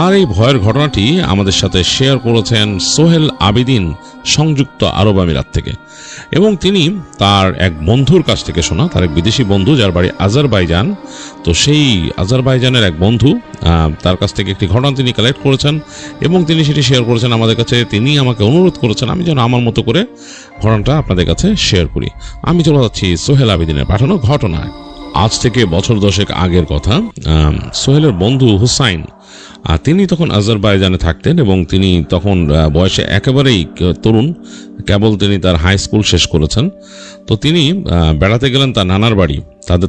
আর এই ভয়ের ঘটনাটি আমাদের সাথে শেয়ার করেছেন সোহেল আবিদিন সংযুক্ত আরব আমিরাত থেকে, এবং তিনি তার এক বন্ধুর কাছ থেকে শোনা, তার এক বিদেশি বন্ধু যার বাড়ি আজারবাইজান। তো সেই আজারবাইজানের এক বন্ধু তার কাছ থেকে একটি ঘটনা তিনি কালেক্ট করেছেন এবং তিনি সেটি শেয়ার করেছেন আমাদের কাছে। তিনি আমাকে অনুরোধ করেছেন আমি যেন আমার মতো করে ঘটনাটা আপনাদের কাছে শেয়ার করি। আমি চলে যাচ্ছি সোহেল আবিদিনের পাঠানো ঘটনায়। আজ থেকে বছর 10 আগের কথা। সোহেলের বন্ধু হুসাইন, তিনি তখন আজারবাইজানে থাকতেন এবং তিনি তখন বয়সে একেবারেই তরুণ, কেবল তিনি তার হাই স্কুল শেষ করেছেন। তো তিনি বেড়াতে গেলেন তার নানার বাড়ি।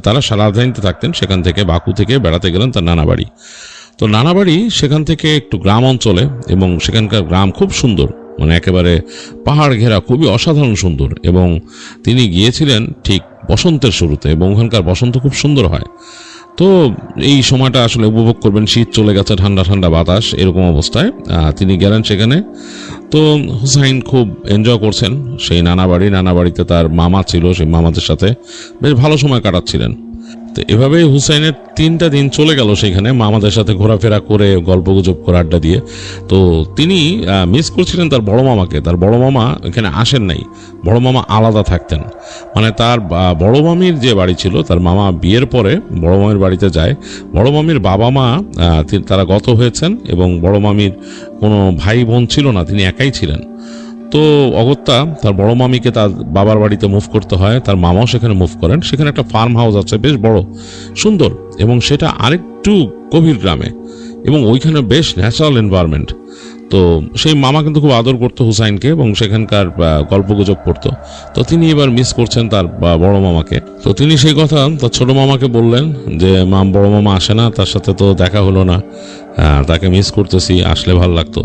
তারা সারাধানিতে থাকতেন, সেখান থেকে বাকু থেকে বেড়াতে গেলেন তার নানা বাড়ি। তো নানা বাড়ি সেখান থেকে একটু গ্রাম অঞ্চলে, এবং সেখানকার গ্রাম খুব সুন্দর, মানে একেবারে পাহাড় ঘেরা, খুবই অসাধারণ সুন্দর। এবং তিনি গিয়েছিলেন ঠিক বসন্তের শুরুতে, এবং ওখানকার বসন্ত খুব সুন্দর হয়। তো এই সময়টা আসলে উপভোগ করবেন, শীত চলে গেছে, ঠান্ডা ঠান্ডা বাতাস, এরকম অবস্থায় তিনি গেলেন সেখানে। তো হুসাইন খুব এনজয় করছেন সেই নানা বাড়িতে তার মামা ছিল, সেই মামাদের সাথে বেশ ভালো সময় কাটাচ্ছিলেন। তো এভাবেই হুসাইনের 3টা দিন চলে গেল সেখানে মামাদের সাথে ঘোরাফেরা করে, গল্পগুজব করে, আড্ডা দিয়ে। তো তিনি মিস করছিলেন তার বড় মামাকে। তার বড় মামা এখানে আসেন নাই, বড় মামা আলাদা থাকতেন। মানে তার বড় মামির যে বাড়ি ছিল, তার মামা বিয়ের পরে বড় মামির বাড়িতে যায়। বড় মামির বাবা মা তারা গত হয়েছেন, এবং বড় মামির কোনো ভাই বোন ছিল না, তিনি একাই ছিলেন। তো অগত্যা তার বড় মামিকে তার বাবার বাড়িতে মুভ করতে হয়। তার মামাও সেখানে মুভ করেন। সেখানে একটা ফার্ম হাউস আছে, বেশ বড় সুন্দর, এবং সেটা আরেকটু গভীর গ্রামে, এবং ওইখানে বেশ ন্যাচারাল এনভায়রনমেন্ট। তো সেই মামা কিন্তু খুব আদর করতো হুসাইনকে, এবং সেখানকার গল্পগুজব করতো। তো তিনি এবার মিস করছেন তার বড় মামাকে। তো তিনি সেই কথা তার ছোট মামাকে বললেন যে বড় মামা আসে না, তার সাথে তো দেখা হলো না, তাকে মিস করতেছি, আসলে ভালো লাগতো।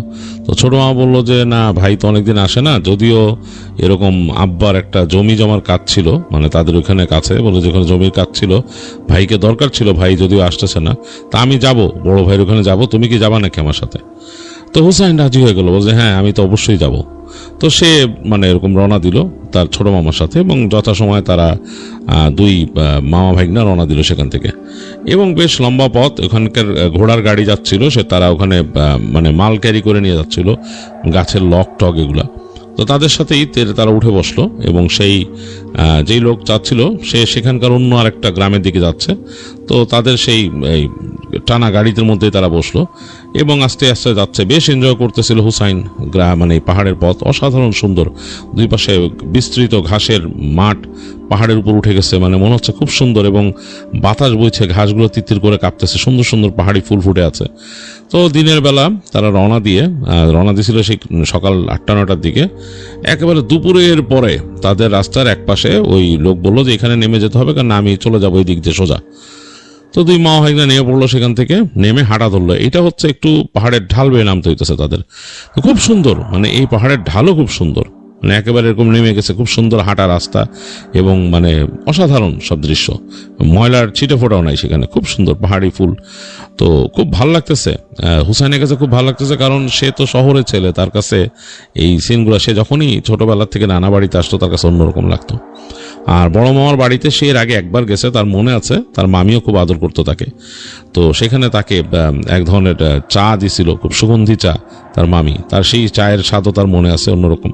তো ছোট মামা বললো যে না ভাই তো অনেকদিন আসে না, যদিও এরকম আব্বার একটা জমি জমার কাজ ছিল, মানে তাদের ওখানে কাছে, বলে যেখানে জমির কাজ ছিল, ভাইকে দরকার ছিল, ভাই যদিও আসতেছে না, তা আমি যাব, বড় ভাইয়ের ওখানে যাব, তুমি কি যাবা নাকি আমার সাথে? তো হুসাইন রাজি হয়ে গেল, বলছে হ্যাঁ আমি তো অবশ্যই যাব। তো সে মানে এরকম রওনা দিল তার ছোট মামার সাথে, এবং যথাসময়ে তারা দুই মামা ভাইগনা রওনা দিল সেখান থেকে। এবং বেশ লম্বা পথ, ওখানকার ঘোড়ার গাড়ি যাচ্ছিল, সে তারা ওখানে মানে মাল ক্যারি করে নিয়ে যাচ্ছিল, গাছের লক টক এগুলা। তো তাদের সাথেই তারা উঠে বসলো, এবং সেই যেই লোক যাচ্ছিল সে সেখানকার অন্য আরেকটা গ্রামের দিকে যাচ্ছে। তো তাদের সেই টানা গাড়িদের মধ্যে তারা বসলো, এবং আস্তে আস্তে যাচ্ছে, বেশ এনজয় করতেছিল হুসাইন। মানে পাহাড়ের পথ অসাধারণ সুন্দর, দুই পাশে বিস্তৃত ঘাসের মাঠ, পাহাড়ের উপর উঠে গেছে, মানে মনে হচ্ছে খুব সুন্দর, এবং বাতাস বইছে, ঘাসগুলো তিতির করে কাঁপতেছে, সুন্দর সুন্দর পাহাড়ি ফুল ফুটে আছে। তো দিনের বেলা তারা রওনা দিয়েছিল সেই সকাল 8টা-9টার দিকে। একেবারে দুপুরের পরে তাদের রাস্তার এক পাশে ওই লোক বললো যে এখানে নেমে যেতে হবে, কারণ আমি চলে যাবো এই দিক দিয়ে সোজা। তো দুই মা ভাইগনা নেমে পড়লো, সেখান থেকে নেমে হাঁটা ধরলো। এটা হচ্ছে একটু পাহাড়ের ঢাল বেয়ে নামতে হইতেছে তাদের, খুব সুন্দর, মানে এই পাহাড়ের ঢালও খুব সুন্দর, মানে একেবারে এরকম নেমে গেছে, খুব সুন্দর হাঁটা রাস্তা, এবং মানে অসাধারণ সব দৃশ্য, ময়লার ছিটে ফোটাও নাই সেখানে, খুব সুন্দর পাহাড়ি ফুল। তো খুব ভালো লাগতেছে হুসাইনের কাছে, খুব ভালো লাগতেছে, কারণ সে তো শহরের ছেলে, তার কাছে এই সিনগুলো, সে যখনই ছোটবেলার থেকে নানা বাড়িতে আসতো তার কাছে অন্যরকম লাগতো। আর বড় মামার বাড়িতে সে এর আগে একবার গেছে, তার মনে আছে, তার মামিও খুব আদর করতো তাকে। তো সেখানে তাকে এক ধরনের চা দিছিল, খুব সুগন্ধি চা, তার মামি, তার সেই চায়ের স্বাদও তার মনে আছে অন্যরকম।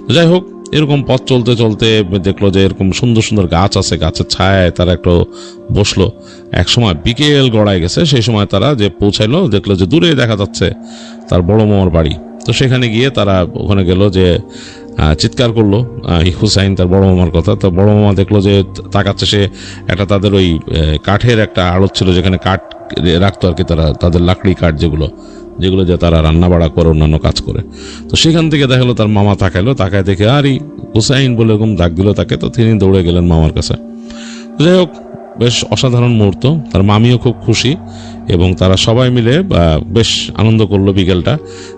তো যাই হোক, এরকম পথ চলতে চলতে দেখলো যে এরকম সুন্দর সুন্দর গাছ আছে, গাছের ছায়ায় তারা একটু বসলো। এক সময় বিকেল গড়ায় গেছে, সেই সময় তারা যে পৌঁছাইলো, দেখলো যে দূরে দেখা যাচ্ছে তার বড় মামার বাড়ি। তো সেখানে গিয়ে তারা ওখানে গেল, যে চিৎকার করলো হুসাইন তার বড় মামার কথা। তো বড় মামা দেখলো যে তাকাচ্ছে, সে একটা তাদের ওই কাঠের একটা আড়ত ছিল, যেখানে কাঠ রাখতো আর কি, তারা তাদের লাকড়ি কাঠ যেগুলো যে তারা রান্না বাড়া করে, অন্যান্য কাজ করে। তো সেখান থেকে দেখালো তার মামা, তাকায় দেখে আরে হুসাইন বলে এরকম ডাক দিল তাকে। তো তিনি দৌড়ে গেলেন মামার কাছে। যাই হোক, বেশ অসাধারণ মুহূর্ত, তার মামিও খুব খুশি, এবং তারা সবাই মিলে বেশ আনন্দ করলো বিকেলটা।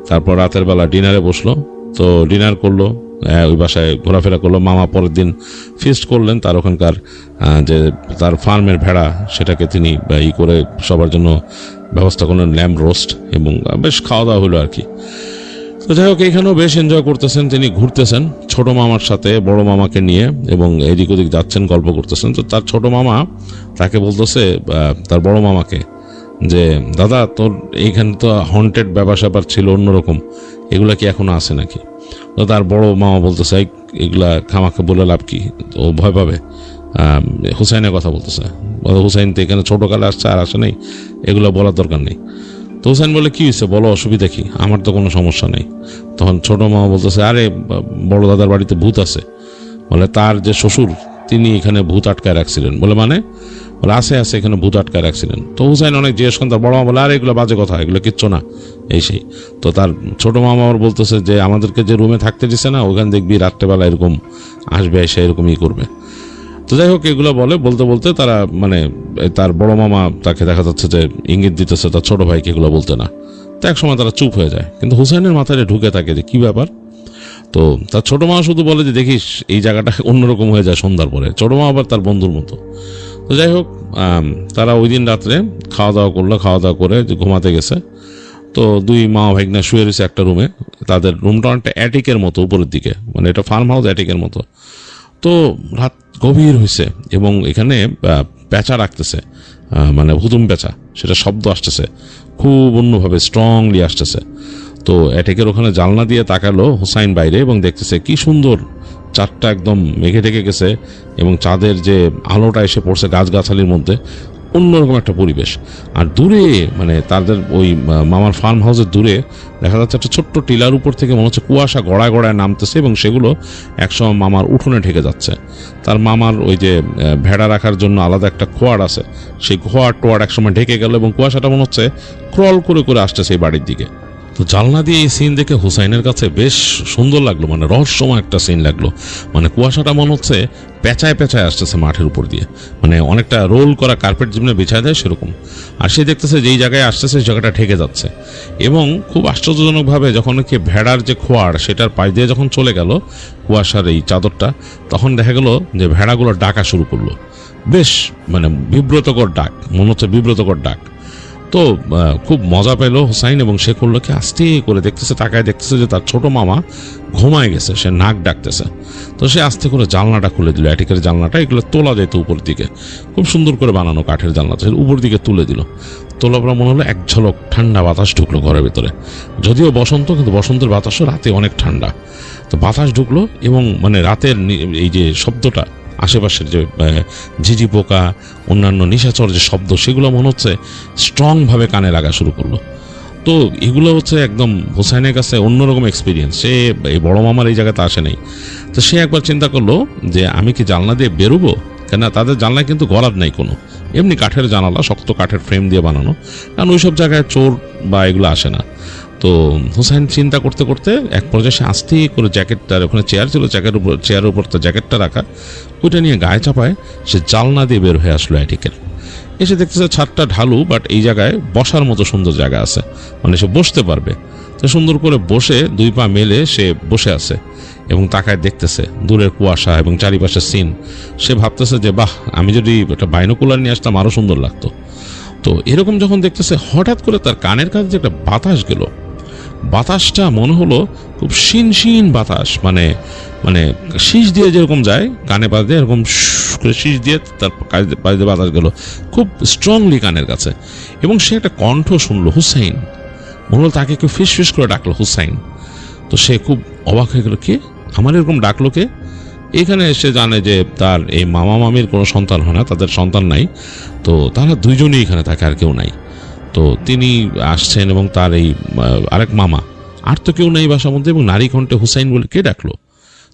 তারপর রাতের বেলা ডিনারে বসলো। তো ডিনার করলো, ওই বাসায় ঘোরাফেরা করলো। মামা পরের দিন ফিস্ট করলেন, তার ওখানকার যে তার ফার্মের ভেড়া, সেটাকে তিনি করে সবার জন্য ব্যবস্থা করলেন, ল্যাম্ব রোস্ট, এবং বেশ খাওয়া দাওয়া হলো আর কি। তো যাই হোক, এখানেও বেশ এনজয় করতেছেন, তিনি ঘুরতেছেন ছোট মামার সাথে, বড় মামাকে নিয়ে, এবং এদিক ওদিক যাচ্ছেন, গল্প করতেছেন। তো তার ছোট মামা তাকে বলতেছে, তার বড় মামাকে, যে দাদা তোর এইখানে তো হন্টেড ব্যাপার স্যাপার ছিল অন্যরকম, এগুলা কি এখনো আছে নাকি? তো তার বড় মামা বলতেছে এগুলা খামাখা বলে লাভ কি, ও ভয় পাবে। হুসাইনের কথা বলতেছে, হুসাইন তো এখানে ছোটকালে আসছে আর আসে নেই, এগুলো বলার দরকার নেই। তো হুসাইন বলে কি হয়েছে বলো, অসুবিধা কি, আমার তো কোনো সমস্যা নেই। তখন ছোট মামা বলতেছে আরে বড় দাদার বাড়িতে ভূত আছে, বলে তার যে শ্বশুর তিনি এখানে ভূত আটকায় রাখছিলেন। বলে মানে? বলে আছে এখানে ভূত আটকায় রাখছিলেন। তো হুসাইন অনেক জিজ্ঞেস করেন, তার বড় মামা বলে আরে এগুলো বাজে কথা, এগুলো কিচ্ছু না, এই সেই। তো তার ছোট মামা আবার বলতেছে যে আমাদেরকে যে রুমে থাকতে দিচ্ছে না, ওখানে দেখবি রাত্রেবেলা এরকম আসবে, এসে এরকমই করবে। তো যাই হোক এগুলো বলতে বলতে তারা মানে তার বড় মামা তাকে দেখা যাচ্ছে যে ইঙ্গিত দিতেছে তার ছোট ভাইকে এগুলো বলতে না। তো এক সময় তারা চুপ হয়ে যায়, কিন্তু হুসাইনের মাথায় ঢুকে থাকে যে কি ব্যাপার। তো তার ছোট মা শুধু বলে যে দেখিস এই জায়গাটা অন্যরকম হয়ে যায় সন্ধ্যার পরে। ছোট মা আবার তার বন্ধুর মতো। তো যাই হোক তারা ওই দিন রাত্রে খাওয়া দাওয়া করলো, খাওয়া দাওয়া করে ঘুমাতে গেছে। তো দুই মা ভাইগনা শুয়ে রয়েছে একটা রুমে। তাদের রুমটা অনেকটা অ্যাটিকের মতো উপরের দিকে, মানে এটা ফার্ম হাউস অ্যাটিকের মতো। তো রাত গভীর হয়েছে এবং এখানে পেঁচা রাখতেছে, মানে হুতুম পেঁচা, সেটা শব্দ আসতেছে খুব অন্যভাবে স্ট্রংলি আসতেছে। তো অ্যাটেকের ওখানে জানলা দিয়ে তাকালো হুসাইন বাইরে এবং দেখতেছে কি সুন্দর চাঁদটা একদম মেঘে ঢেকে গেছে এবং চাঁদের যে আলোটা এসে পড়ছে গাছগাছালির মধ্যে, অন্যরকম একটা পরিবেশ। আর দূরে মানে তাদের ওই মামার ফার্ম হাউসের দূরে দেখা যাচ্ছে একটা ছোট্ট টিলার উপর থেকে মনে হচ্ছে কুয়াশা গড়ায় গড়ায় নামতেছে এবং সেগুলো একসময় মামার উঠোনে ঢেকে যাচ্ছে। তার মামার ওই যে ভেড়া রাখার জন্য আলাদা একটা খোয়াড় আছে, সেই খোয়াড় একসময় ঢেকে গেল এবং কুয়াশাটা মনে হচ্ছে ক্রল করে করে আসছে সেই বাড়ির দিকে। তো জানলা দিয়ে এই সিন দেখে হুসাইনের কাছে বেশ সুন্দর লাগলো, মানে রহস্যময় একটা সিন লাগলো। মানে কুয়াশাটা মনে হচ্ছে পেঁচায় পেঁচায় আসতেছে মাঠের উপর দিয়ে, মানে অনেকটা রোল করা কার্পেট যেমনি বিছায় দেয় সেরকম। আর সে দেখতেছে যেই জায়গায় আসতেছে সেই জায়গাটা ঠেকে যাচ্ছে এবং খুব আশ্চর্যজনকভাবে যখন কি ভেড়ার যে খোয়াড় সেটার পাশ দিয়ে যখন চলে গেল কুয়াশার এই চাদরটা, তখন দেখা গেল যে ভেড়াগুলো ডাকা শুরু করলো। বেশ মানে বিব্রতকর ডাক, মনে হচ্ছে বিব্রতকর ডাক। তো খুব মজা পেল হুসাইন এবং সে করলো কি আস্তে করে দেখতেছে, তাকায় দেখতেছে যে তার ছোট মামা ঘুমায় গেছে, সে নাক ডাকতেছে। তো সে আস্তে করে জানলাটা খুলে দিল, অ্যাটিকের জানলাটা, এগুলো তোলা যেত উপর দিকে, খুব সুন্দর করে বানানো কাঠের জানলাটা, উপর দিকে তুলে দিল। তোলার পর মনে হলো এক ঝলক ঠান্ডা বাতাস ঢুকলো ঘরের ভিতরে। যদিও বসন্ত, কিন্তু বসন্তের বাতাসও রাতে অনেক ঠান্ডা। তো বাতাস ঢুকলো এবং মানে রাতের এই যে শব্দটা, আশেপাশের যে ঝিঝি পোকা অন্যান্য নিশাচর যে শব্দ, সেগুলো মনে হচ্ছে স্ট্রংভাবে কানে লাগা শুরু করলো। তো এগুলো হচ্ছে একদম হুসাইনের কাছে অন্যরকম এক্সপিরিয়েন্স। সে এই বড় মামার এই জায়গাতে আসে নাই। তো সে একবার চিন্তা করলো যে আমি কি জানলা দিয়ে বেরোবো, কেন তাদের জানলায় কিন্তু গলাদ নাই কোনো, এমনি কাঠের জানালা, শক্ত কাঠের ফ্রেম দিয়ে বানানো, কারণ ওইসব জায়গায় চোর বা এগুলো আসে না। তো হুসাইন চিন্তা করতে করতে এক পর্যায়ে সে আস্তে করে জ্যাকেটটার, ওখানে চেয়ার ছিল, চেয়ারের উপর তার জ্যাকেটটা রাখা, ওইটা নিয়ে গায়ে চাপায় সে জানলা দিয়ে বের হয়ে আসলো অ্যাটিকের। এসে দেখতেছে ছাদটা ঢালু, বাট এই জায়গায় বসার মতো সুন্দর জায়গা আছে, মানে সে বসতে পারবে। তো সুন্দর করে বসে দুই পা মেলে সে বসে আছে এবং তাকায় দেখতেছে দূরের কুয়াশা এবং চারিপাশের সিন। সে ভাবতেছে যে বাহ, আমি যদি একটা বাইনোকুলার নিয়ে আসতাম আরো সুন্দর লাগতো। তো এরকম যখন দেখতেছে, হঠাৎ করে তার কানের কাছে একটা বাতাস গেল। বাতাসটা মনে হলো খুব শিন বাতাস, মানে মানে শীষ দিয়ে যেরকম যায় কানে বাজে, এরকম শীষ দিয়ে তার পাশে বাতাস গেল খুব স্ট্রংলি কানের কাছে। এবং সে একটা কণ্ঠ শুনলো, হুসাইন। মনে হলো তাকে কেউ ফিস করে ডাকলো হুসাইন। তো সে খুব অবাক হয়ে গেল, কে আমার এরকম ডাকলো কে? এখানে এসে জানে যে তার এই মামা মামির কোনো সন্তান হয় না, তাদের সন্তান নাই। তো তারা দুইজনই এখানে থাকে, আর কেউ নাই। তো তিনি আসছেন এবং তার এই আরেক মামা, আর তো কেউ নেই বাসার মধ্যে, এবং নারী কণ্ঠে হুসাইন বলে কে ডাকলো।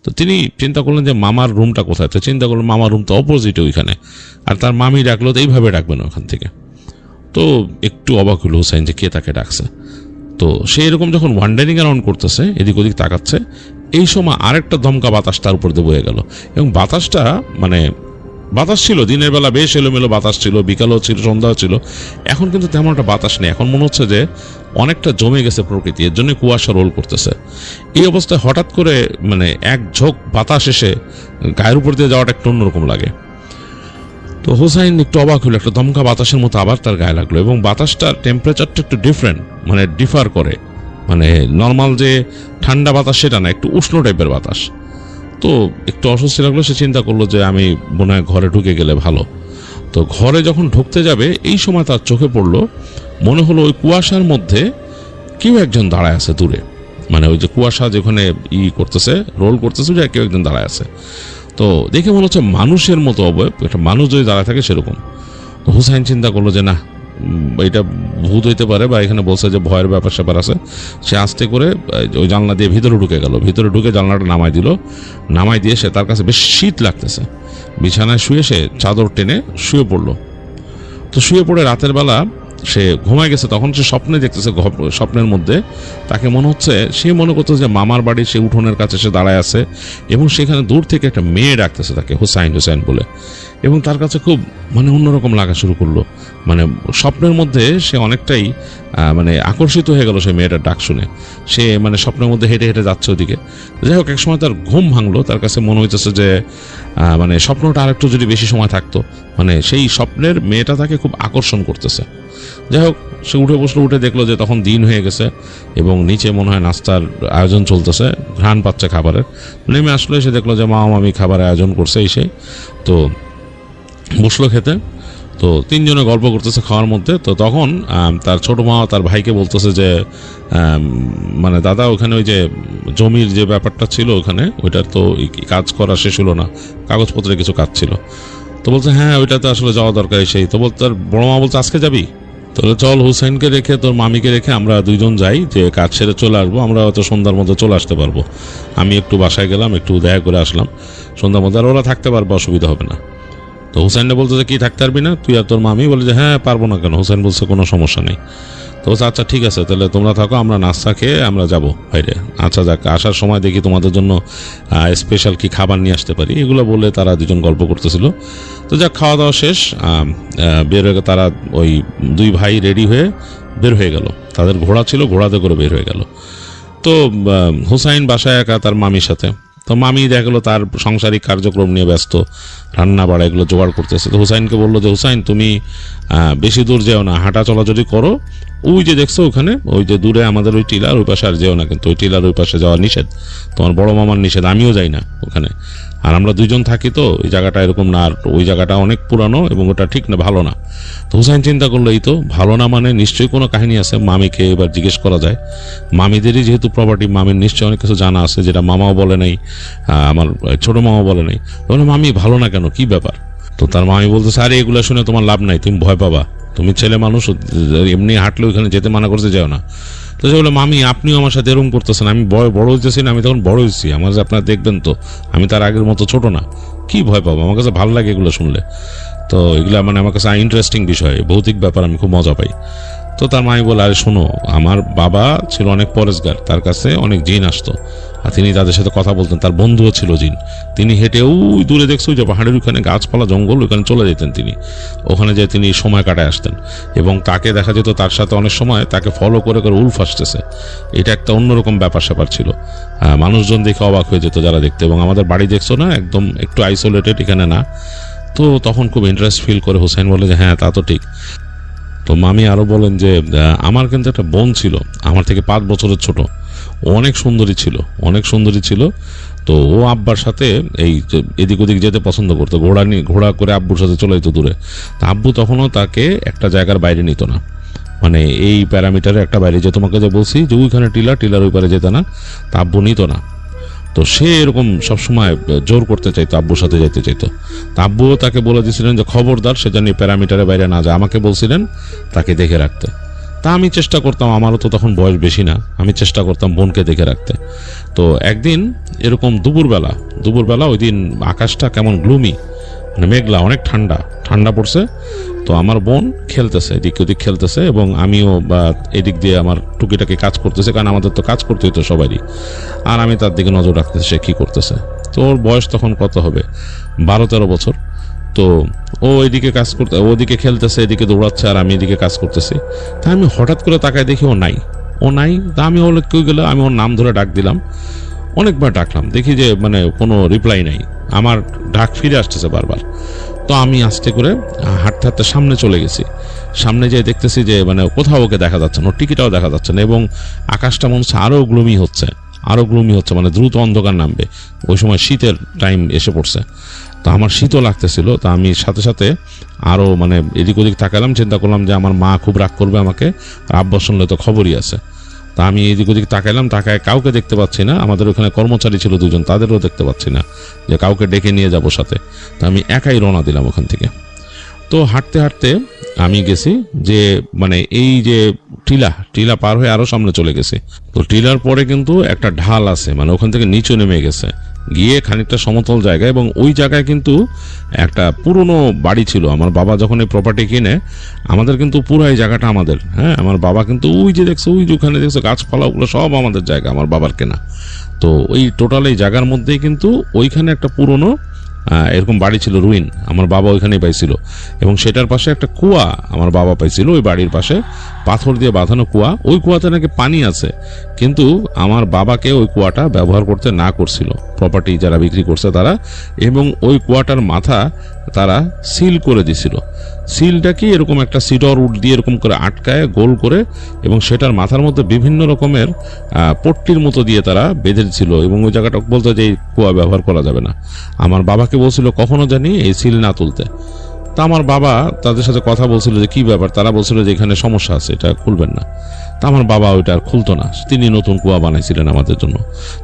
তো তিনি চিন্তা করলেন যে মামার রুমটা কোথায়। তো চিন্তা করলেন মামার রুম তো অপোজিটে ওইখানে, আর তার মামি ডাকলো, তো এইভাবে ডাকবেন ওখান থেকে। তো একটু অবাক হলো হুসাইন যে কে তাকে ডাকছে। তো সে এরকম যখন ওয়ান্ডারিং অ্যারাউন্ড করতেছে, এদিক ওদিক তাকাচ্ছে, এই সময় আরেকটা দমকা বাতাস তার উপর দিয়ে বয়ে গেল। এবং বাতাসটা মানে বাতাস ছিল দিনের বেলা, বেশ এলোমেলো বাতাস ছিল, বিকালও ছিল, সন্ধ্যাও ছিল। এখন কিন্তু তেমন একটা বাতাস নেই, এখন মনে হচ্ছে যে অনেকটা জমে গেছে প্রকৃতি, এর জন্য কুয়াশা রোল করতেছে। এই অবস্থায় হঠাৎ করে মানে এক ঝোঁক বাতাস এসে গায়ের উপর দিয়ে যাওয়াটা একটু অন্যরকম লাগে। তো হুসাইন একটু অবাক হলো, একটা দমকা বাতাসের মতো আবার তার গায়ে লাগলো, এবং বাতাসটার টেম্পারেচারটা একটু ডিফারেন্ট, মানে ডিফার করে, মানে নর্মাল যে ঠান্ডা বাতাস সেটা না, একটু উষ্ণ টাইপের বাতাস। তো একটু অস্বস্তি লাগলো, সে চিন্তা করলো যে আমি মনে হয় ঘরে ঢুকে গেলে ভালো। তো ঘরে যখন ঢুকতে যাবে এই সময় তার চোখে পড়লো, মনে হলো ওই কুয়াশার মধ্যে কেউ একজন দাঁড়ায় আছে দূরে, মানে ওই যে কুয়াশা যেখানে করতেছে, রোল করতেছে, যে কেউ একজন দাঁড়ায় আছে। তো দেখে মনে হচ্ছে মানুষের মতো অবয়ব, একটা মানুষ যদি দাঁড়ায় থাকে সেরকম। তো হুসাইন চিন্তা করলো যে না, এটা ভূত হইতে পারে, বা এখানে বলছে যে ভয়ের ব্যাপার স্যাপার আছে। সে আস্তে করে ওই জানলা দিয়ে ভিতরে ঢুকে গেল, ভিতরে ঢুকে জানলাটা নামাই দিল, নামাই দিয়ে সে, তার কাছে বেশ শীত লাগতেছে, বিছানায় শুয়ে সে চাদর টেনে শুয়ে পড়লো। তো শুয়ে পড়ে রাতের বেলা সে ঘুমায় গেছে, তখন সে স্বপ্নে দেখতেছে, স্বপ্নের মধ্যে তাকে মনে হচ্ছে, সে মনে করতেছে যে মামার বাড়ি সে উঠোনের কাছে সে দাঁড়ায় আছে, এবং সেখানে দূর থেকে একটা মেয়ে ডাকতেছে তাকে হুসাইন হুসাইন বলে, এবং তার কাছে খুব মানে অন্যরকম লাগা শুরু করলো। মানে স্বপ্নের মধ্যে সে অনেকটাই মানে আকর্ষিত হয়ে গেল সেই মেয়েটার ডাক শুনে। সে মানে স্বপ্নের মধ্যে হেঁটে হেঁটে যাচ্ছে ওদিকে। যাই হোক, একসময় তার ঘুম ভাঙলো, তার কাছে মনে হইতেছে যে মানে স্বপ্নটা আরেকটু যদি বেশি সময় থাকতো, মানে সেই স্বপ্নের মেয়েটা তাকে খুব আকর্ষণ করতেছে। যাই হোক, সে উঠে বসলো, উঠে দেখলো যে তখন দিন হয়ে গেছে এবং নিচে মনে হয় নাস্তার আয়োজন চলতেছে, ঘ্রাণ পাচ্ছে খাবারের। নেমে আসলে সে দেখলো যে মামা মামি খাবারের আয়োজন করছে, এসে তো বসলো খেতে। তো তিনজনে গল্প করতেছে খাওয়ার মধ্যে। তো তখন তার ছোট মা তার ভাইকে বলতেছে যে মানে দাদা, ওখানে ওই যে জমির যে ব্যাপারটা ছিল ওখানে, ওইটার তো কাজ করা শেষ হলো না, কাগজপত্রে কিছু কাজ ছিল। তো বলছে হ্যাঁ, ওইটাতে আসলে যাওয়া দরকার। সেই তো বলতে, তার বড় মা বলছে আজকে যাবি? তাহলে চল, হুসাইনকে রেখে তোর মামিকে রেখে আমরা দুইজন যাই, যে কাজ সেরে চলে আসবো, আমরা হয়তো সন্ধ্যার মধ্যে চলে আসতে পারবো। আমি একটু বাসায় গেলাম, একটু দেখা করে আসলাম সন্ধ্যার মধ্যে, আর ওরা থাকতে পারবে, অসুবিধা হবে না। তো হুসাইনটা বলতে যে কি থাকতে পারবি না তুই আর তোর মামি? বলে যে হ্যাঁ পারবো না কেন। হুসাইন বলছে কোনো সমস্যা নেই। তো বলছে আচ্ছা ঠিক আছে, তাহলে তোমরা থাকো, আমরা নাস্তা খেয়ে আমরা যাবো বাইরে। আচ্ছা যাক, আসার সময় দেখি তোমাদের জন্য স্পেশাল কি খাবার নিয়ে আসতে পারি। এগুলো বলে তারা দুজন গল্প করতেছিল। তো যাক, খাওয়া দাওয়া শেষ, বের হয়ে তারা ওই দুই ভাই রেডি হয়ে বের হয়ে গেল। তাদের ঘোড়া ছিল, ঘোড়াতে করে বের হয়ে গেল। তো হুসাইন বাসায় একা তার মামির সাথে। তো মামি দেখা গেলো তার সাংসারিক কার্যক্রম নিয়ে ব্যস্ত, রান্না বাড়া এগুলো জোগাড় করতেছে। তো হুসাইনকে বললো যে হুসাইন, তুমি বেশি দূর যেও না, হাঁটা চলাচলি করো। ওই যে দেখছো ওখানে, ওই যে দূরে আমাদের ওই টিলার ওই পাশে আর যেও না, কিন্তু ওই টিলার ওই পাশে যাওয়া নিষেধ, তোমার বড় মামার নিষেধ, আমিও যাই না ওখানে। আর আমরা দুইজন থাকি, তো ওই জায়গাটা এরকম না, আর ওই জায়গাটা অনেক পুরানো এবং ওটা ঠিক না, ভালো না। তো হুসাইন চিন্তা করলো এই তো ভালো না, মানে নিশ্চয়ই কোনো কাহিনী আছে। মামিকে এবার জিজ্ঞেস করা যায়, মামিদেরই যেহেতু প্রপার্টি, মামির নিশ্চয়ই অনেক কিছু জানা আছে যেটা মামাও বলে নাই, আমার ছোট মামাও বলে নাই। বলে মামি ভালো না কেন, কি ব্যাপার? তো তার মামি বলতেছে আরে এগুলো শুনে তোমার লাভ নাই, তুমি ভয় পাবা, তুমি ছেলে মানুষ, এমনি হাঁটলে ওইখানে যেতে মানা করতে যাও না। তো সে বলে মামি আপনিও আমার সাথে এরকম করতেছেন, আমি বড় হইতেছি না, আমি তখন বড় হয়েছি, আমার যে আপনারা দেখবেন তো আমি তার আগের মতো ছোট না, কি ভয় পাবো, আমার কাছে ভালো লাগে এগুলো শুনলে। তো এগুলো মানে আমার কাছে ইন্টারেস্টিং বিষয়, ভৌতিক ব্যাপার, আমি খুব মজা পাই। তো তার মাই বলে আরে শোনো, আমার বাবা ছিল অনেক পরেশগার, তার কাছে অনেক জিন আসতো, আর তিনি তাদের সাথে কথা বলতেন, তার বন্ধুও ছিল জিন। তিনি হেঁটে ওই দূরে দেখছো যে পাহাড়ের ওখানে গাছপালা জঙ্গল, ওখানে চলে যেতেন তিনি, ওখানে যেয়ে তিনি সময় কাটায় আসতেন, এবং তাকে দেখা যেত তার সাথে অনেক সময় তাকে ফলো করে করে উল্ফ আসতেছে। এটা একটা অন্যরকম ব্যাপার স্যাপার ছিল, মানুষজন দেখে অবাক হয়ে যেত যারা দেখতে। এবং আমাদের বাড়ি দেখছো না, একদম একটু আইসোলেটেড, এখানে না। তো তখন খুব ইন্টারেস্ট ফিল করে হুসাইন বলে যে হ্যাঁ তা তো ঠিক। তো মামি আরও বলেন যে আমার কিন্তু একটা বোন ছিল, আমার থেকে 5 বছরের ছোট, ও অনেক সুন্দরী ছিল, অনেক সুন্দরী ছিল। তো ও আব্বার সাথে এই এদিক ওদিক যেতে পছন্দ করতো, ঘোড়া করে আব্বুর সাথে চলে যেত দূরে। তা আব্বু তখনও তাকে একটা জায়গার বাইরে নিত না, মানে এই প্যারামিটারে একটা বাইরে, যে তোমাকে যে বলছি যে ওইখানে টিলার ওই পারে যেত না, তা আব্বু নিত না। তো সে এরকম সবসময় জোর করতে চাইতো, আব্বুর সাথে যেতে চাইতো। তা আব্বুও তাকে বলে দিয়েছিলেন যে খবরদার সে জানি প্যারামিটারের বাইরে না যায়, আমাকে বলছিলেন তাকে দেখে রাখতে। তা আমি চেষ্টা করতাম, আমারও তো তখন বয়স বেশি না, আমি চেষ্টা করতাম বোনকে দেখে রাখতে। তো একদিন এরকম দুপুরবেলা ওই দিন আকাশটা কেমন গ্লুমি, মানে মেঘলা, অনেক ঠান্ডা পড়ছে। তো আমার বোন খেলতেছে, এদিক ওদিক খেলতেছে, এবং আমিও বা এদিক দিয়ে আমার টুকিটাকি কাজ করতেছে, কারণ আমাদের তো কাজ করতে হইতো সবারই, আর আমি তার দিকে নজর রাখতেছি সে কী করতেছে। তো ওর বয়স তখন কত হবে, 12-13 বছর। তো ও এদিকে কাজ করতে, ওদিকে খেলতেছে, এদিকে দৌড়াচ্ছে, আর আমি এদিকে কাজ করতেছি। তা আমি হঠাৎ করে তাকায় দেখি ও নাই। তা আমি ওর কেউ গেলে আমি ওর নাম ধরে ডাক দিলাম, অনেকবার ডাকলাম, দেখি যে মানে কোনো রিপ্লাই নাই, আমার ডাক ফিরে আসতেছে বারবার। তো আমি আস্তে করে হাঁটতে হাঁটতে সামনে চলে গেছি, সামনে যেয়ে দেখতেছি যে মানে কোথাও ওকে দেখা যাচ্ছে না, ওর টিকিটাও দেখা যাচ্ছে না, এবং আকাশটা মনে হচ্ছে আরও গ্লুমি হচ্ছে, মানে দ্রুত অন্ধকার নামবে। ওই সময় শীতের টাইম এসে পড়ছে। তো আমার শীতও লাগতেছিল। তো আমি সাথে সাথে আরও মানে এদিক ওদিক তাকালাম, চিন্তা করলাম যে আমার মা খুব রাগ করবে আমাকে, আর আব্বা শুনলে তো খবরই আছে। তা আমি এদিক ওদিক তাকাইলাম, তাকায় কাউকে দেখতে পাচ্ছি না। আমাদের ওখানে কর্মচারী ছিল 2জন, তাদেরও দেখতে পাচ্ছি না যে কাউকে ডেকে নিয়ে যাব সাথে। তা আমি একাই রওনা দিলাম ওখান থেকে। তো হাঁটতে হাঁটতে আমি গেছি যে মানে এই যে টিলা পার হয়ে আরো সামনে চলে গেছি। তো টিলার পরে কিন্তু একটা ঢাল আছে, মানে ওখান থেকে নিচে নেমে গেছে, গিয়ে খানিকটা সমতল জায়গা, এবং ওই জায়গায় কিন্তু একটা পুরনো বাড়ি ছিল। আমার বাবা যখন এই প্রপার্টি কিনে, আমাদের কিন্তু পুরো এই জায়গাটা আমাদের, হ্যাঁ, আমার বাবা কিন্তু ওই যে দেখছো, ওই যে ওখানে দেখছো গাছপালা, ওগুলো সব আমাদের জায়গা, আমার বাবার কেনা। তো ওই টোটাল এই জায়গার মধ্যেই কিন্তু ওইখানে একটা পুরনো এরকম বাড়ি ছিল, রুইন, আমার বাবা ওইখানেই পাইছিল। এবং সেটার পাশে একটা কুয়া আমার বাবা পাইছিল, ওই বাড়ির পাশে পাথর দিয়ে বাঁধানো কুয়া। ওই কুয়াতে নাকি পানি আছে, কিন্তু আমার বাবাকে ওই কুয়াটা ব্যবহার করতে না করছিল প্রপার্টি যারা বিক্রি করছে তারা, এবং ওই কুয়াটার মাথা তারা সিল করে দিছিল। সিলটা কি এরকম একটা সিডর উড দিয়ে এরকম করে আটকায় গোল করে, এবং সেটার মাথার মধ্যে বিভিন্ন রকমের পট্টির মতো দিয়ে তারা বেঁধে ছিল, এবং ওই জায়গাটা বলতো যে এই কুয়া ব্যবহার করা যাবে না। আমার বাবাকে বলছিল কখনো জানি এই সিল না তুলতে। তা আমার বাবা তাদের সাথে কথা বলছিল যে কি ব্যাপার, তারা বলছিল যে এখানে সমস্যা আছে, এটা খুলবেন না। তা আমার বাবা ওইটা আর খুলতো না, তিনি নতুন কুয়া বানাইছিলেন আমাদের জন্য।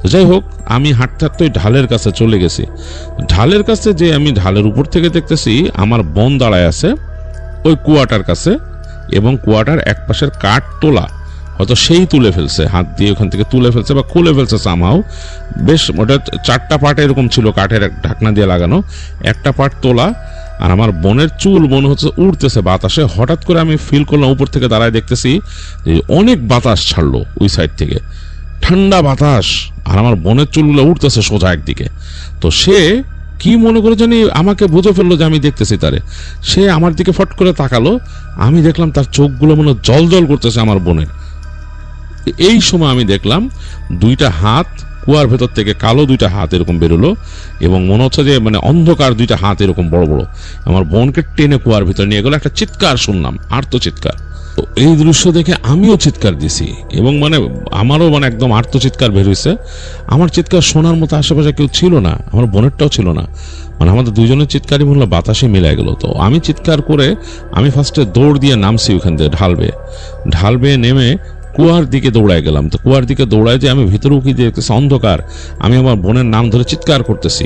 তো যাই হোক, আমি হাঁটতে হাঁটতে ওই ঢালের কাছে চলে গেছি। ঢালের কাছে যে আমি ঢালের উপর থেকে দেখতেছি আমার বোন দাঁড়ায় আছে ওই কুয়াটার কাছে, এবং কুয়াটার এক পাশের কাঠ তোলা, হয়তো সেই তুলে ফেলছে, হাত দিয়ে ওখান থেকে তুলে ফেলছে বা খুলে ফেলছে সামহাও। বেশ ওটা 4টা পার্ট এরকম ছিল, কাঠের ঢাকনা দিয়ে লাগানো, একটা পার্ট তোলা। আর আমার বোনের চুল মনে হচ্ছে উড়তেছে বাতাসে। হঠাৎ করে আমি ফিল করলাম, উপর থেকে দাঁড়ায় দেখতেছি যে অনেক বাতাস ছাড়লো ওই সাইড থেকে, ঠান্ডা বাতাস, আর আমার বোনের চুলগুলো উঠতেছে সোজা একদিকে। তো সে কি মনে করে জানি আমাকে বুঝে ফেললো যে আমি দেখতেছি তারে। সে আমার দিকে ফট করে তাকালো, আমি দেখলাম তার চোখগুলো মনে জল জল করতেছে আমার বোনের। এই সময় আমি দেখলাম 2টা হাত কুয়ার ভেতর থেকে, কালো 2টা হাত এরকম বেরোলো, এবং মনে হচ্ছে যে মানে অন্ধকার 2টা হাত এরকম বড় বড় আমার বোনকে টেনে কুয়ার ভিতর নিয়ে গেলো। একটা চিৎকার শুনলাম, আর্তচিৎকার। তো এই দৃশ্য দেখে আমিও চিৎকার দিছি, এবং মানে আমারও মানে একদম আর্তচিৎকার বের হয়েছে। আমার চিৎকার শোনার মতো আশেপাশে কেউ ছিল না, আমার বোনেরটাও ছিল না, মানে আমাদের 2জনের চিৎকারই মনে হলো বাতাসে মিলে গেল। তো আমি চিৎকার করে আমি ফার্স্টে দৌড় দিয়ে নামছি ওখান থেকে, ঢাল বেয়ে নেমে কুয়ার দিকে দৌড়ায় গেলাম। তো কুয়ার দিকে দৌড়ায় যে আমি ভিতরে উকি দেখতেছি অন্ধকার, আমি আমার বোনের নাম ধরে চিৎকার করতেছি,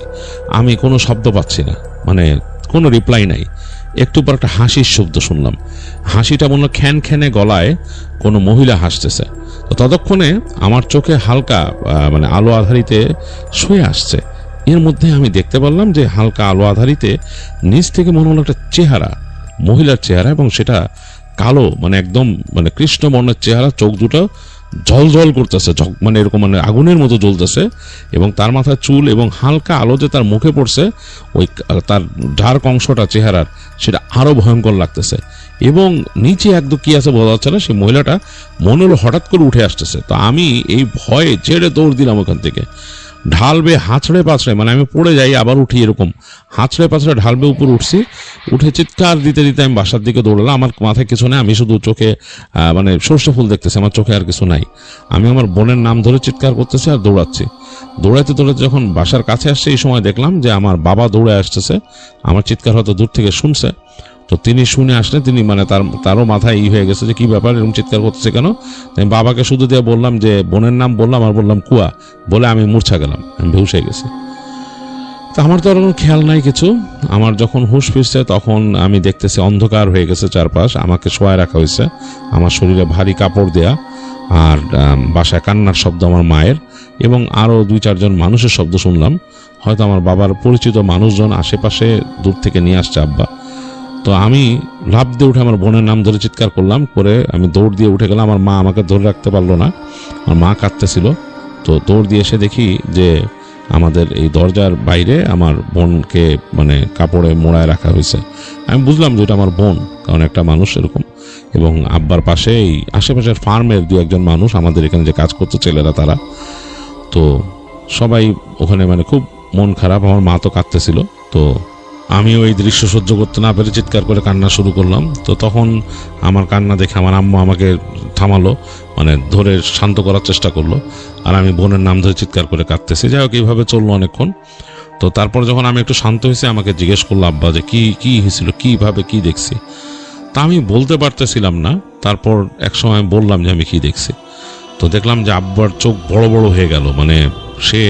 আমি কোনো শব্দ পাচ্ছি না, মানে কোনো রিপ্লাই নাই। একটু পর একটা হাসির শব্দ শুনলাম, হাসিটা মনে হয় খ্যান খ্যানে গলায় কোনো মহিলা হাসতেছে। তো ততক্ষণে আমার চোখে হালকা মানে আলো আধারিতে শুয়ে আসছে। এর মধ্যে আমি দেখতে পারলাম যে হালকা আলো আধারিতে নিচ থেকে মনে হলো একটা চেহারা, মহিলার চেহারা, এবং সেটা কালো, মানে একদম মানে কৃষ্ণবর্ণের চেহারা, চোখ দুটো জল জল করতেছে, মানে এরকম মানে আগুনের মতো জ্বলতেছে, এবং তার মাথায় চুল, এবং হালকা আলো যে তার মুখে পড়ছে, ওই তার ডার্ক অংশটা চেহারার সেটা আরো ভয়ঙ্কর লাগতেছে। এবং নিচে একদম কি আছে বোঝা যাচ্ছে না, সেই মহিলাটা মনে হলো হঠাৎ করে উঠে আসতেছে। তো আমি এই ভয়ে ছেড়ে দৌড় দিলাম ওখান থেকে, ঢাল বেয়ে হাঁচড়ে পাছড়ে, মানে আমি পড়ে যাই আবার উঠি, এরকম হাঁচড়ে পাছড়ে ঢাল বেয়ে উপর উঠছি। উঠে চিৎকার দিতে দিতে আমি বাসার দিকে দৌড়ালাম। আমার মাথায় কিছু নেই, আমি শুধু চোখে মানে সর্ষে ফুল দেখতেছি, আমার চোখে আর কিছু নাই। আমি আমার বোনের নাম ধরে চিৎকার করতেছি আর দৌড়াচ্ছি। দৌড়াইতে দৌড়াইতে যখন বাসার কাছে আসছে, এই সময় দেখলাম যে আমার বাবা দৌড়ে আসতেছে, আমার চিৎকার হয়তো দূর থেকে শুনছে। তো তিনি শুনে আসলে তিনি মানে তারও মাথায় হয়ে গেছে যে কি ব্যাপার, এরকম চিৎকার করতেছে কেন। আমি বাবাকে শুধু দিয়ে বললাম যে বোনের নাম বললাম, আর বললাম কুয়া, বলে আমি মূর্ছা গেলাম, আমি বেহুশ হয়ে গেছি। তো আমার তো আর কোনো খেয়াল নাই কিছু। আমার যখন হুঁশ ফিরছে তখন আমি দেখতেছি অন্ধকার হয়ে গেছে চারপাশ, আমাকে শোয়ায় রাখা হয়েছে, আমার শরীরে ভারী কাপড় দেয়া, আর বাসায় কান্নার শব্দ আমার মায়ের, এবং আরও 2-4জন মানুষের শব্দ শুনলাম। হয়তো আমার বাবার পরিচিত মানুষজন আশেপাশে দূর থেকে নিয়ে আসছে আব্বা। তো আমি লাফ দিয়ে উঠে আমার বোনের নাম ধরে চিৎকার করলাম, করে আমি দৌড় দিয়ে উঠে গেলাম। আমার মা আমাকে ধরে রাখতে পারলো না, আমার মা কাঁদতেছিল। তো দৌড় দিয়ে এসে দেখি যে আমাদের এই দরজার বাইরে আমার বোনকে মানে কাপড়ে মোড়ায় রাখা হয়েছে। আমি বুঝলাম যে এটা আমার বোন, কারণ একটা মানুষ এরকম, এবং আব্বার পাশে এই আশেপাশের ফার্মের 2-1জন মানুষ, আমাদের এখানে যে কাজ করতো ছেলেরা, তারা। তো সবাই ওখানে মানে খুব মন খারাপ, আমার মা তো কাঁদতেছিল। তো আমিও এই দৃশ্য সহ্য করতে না পেরে চিৎকার করে কান্না শুরু করলাম। তো তখন আমার কান্না দেখে আমার আম্মা আমাকে থামালো, মানে ধরে শান্ত করার চেষ্টা করলো, আর আমি বোনের নাম ধরে চিৎকার করে কাঁদতেছি। যাই হোক, এইভাবে চললো অনেকক্ষণ। তো তারপর যখন আমি একটু শান্ত হয়েছি আমাকে জিজ্ঞেস করলো আব্বা যে কি কি হয়েছিল, কিভাবে কি দেখছি। তা আমি বলতে পারতেছিলাম না। তারপর এক সময় বললাম যে আমি কি দেখছি। তো দেখলাম যে আব্বার চোখ বড় বড় হয়ে গেল, মানে সে